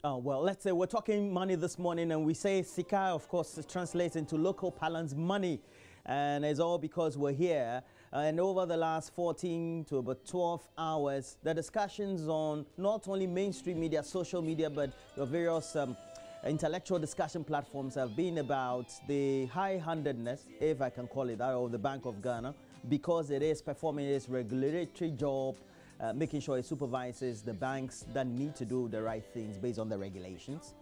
Oh, well, let's say we're talking money this morning and we say Sika, of course, translates into local parlance money. And it's all because we're here. And over the last 14 to about 12 hours, the discussions on not only mainstream media, social media, but your various intellectual discussion platforms have been about the high-handedness, if I can call it that, of the Bank of Ghana, because it is performing its regulatory job, making sure it supervises the banks that need to do the right things based on the regulations.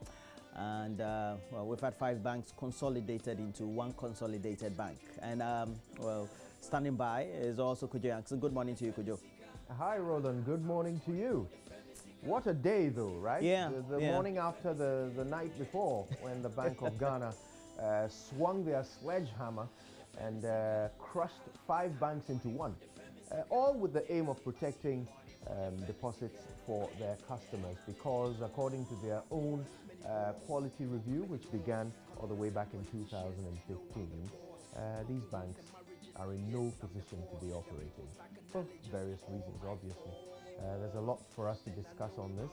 And well, we've had 5 banks consolidated into one consolidated bank. And well, standing by is also Kujo Yankson. Good morning to you, Kujo. Hi, Roland. Good morning to you. What a day, though, right? Yeah. The morning after the night before, when the Bank of Ghana swung their sledgehammer and crushed 5 banks into one, all with the aim of protecting deposits for their customers, because according to their own quality review, which began all the way back in 2015, these banks are in no position to be operating for various reasons, obviously. There's a lot for us to discuss on this.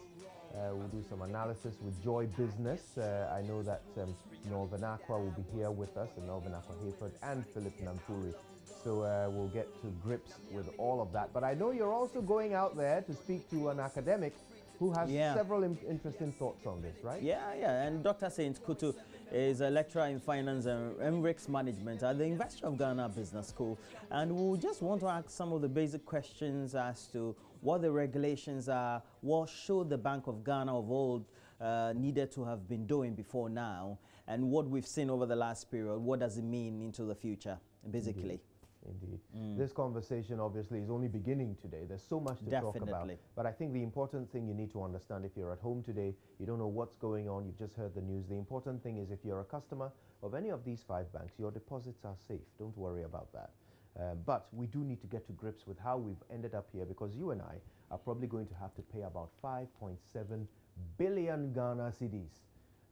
We'll do some analysis with Joy Business. I know that Northern Aqua will be here with us, and Northern Aqua Hayford and Philip Nampuri. So we'll get to grips with all of that. But I know you're also going out there to speak to an academic who has several interesting thoughts on this, right? Yeah. And Dr. Saint Kutu is a lecturer in finance and risk management at the University of Ghana Business School. And we just want to ask some of the basic questions as to what the regulations are, what should the Bank of Ghana of old needed to have been doing before now, and what we've seen over the last period. What does it mean into the future, basically? Indeed. This conversation obviously is only beginning today. There's so much to talk about. But I think the important thing you need to understand, if you're at home today, you don't know what's going on, you've just heard the news, the important thing is if you're a customer of any of these 5 banks, your deposits are safe. Don't worry about that. But we do need to get to grips with how we've ended up here, because you and I are probably going to have to pay about 5.7 billion Ghana cedis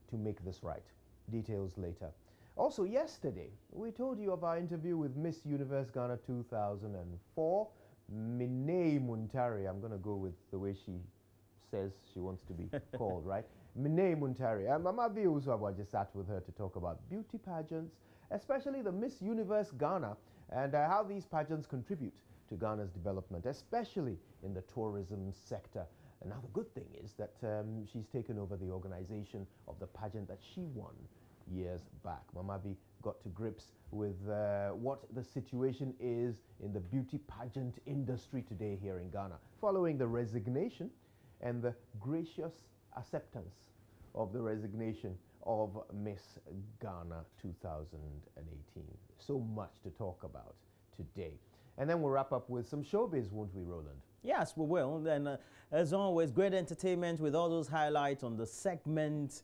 to make this right. Details later. Also, yesterday, we told you of our interview with Miss Universe Ghana 2004, Mine Muntari. I'm going to go with the way she says she wants to be called, right? Mine Muntari. Mama V also just sat with her to talk about beauty pageants, especially the Miss Universe Ghana, and how these pageants contribute to Ghana's development, especially in the tourism sector. And now the good thing is that she's taken over the organization of the pageant that she won years back. Mamavi got to grips with what the situation is in the beauty pageant industry today here in Ghana, following the resignation and the gracious acceptance of the resignation of Miss Ghana 2018. So much to talk about today. And then we'll wrap up with some showbiz, won't we, Roland? Yes, we will. And as always, great entertainment with all those highlights on the segment.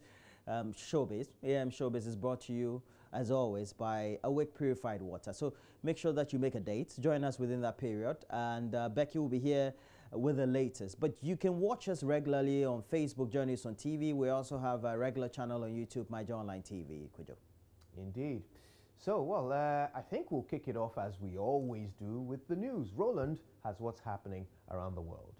Showbiz. AM Showbiz is brought to you, as always, by Awake Purified Water. So make sure that you make a date. Join us within that period. And Becky will be here with the latest. But you can watch us regularly on Facebook, JoyNews on TV. We also have a regular channel on YouTube, My Joy Online TV. Kujo. Indeed. So, well, I think we'll kick it off as we always do with the news. Roland has what's happening around the world.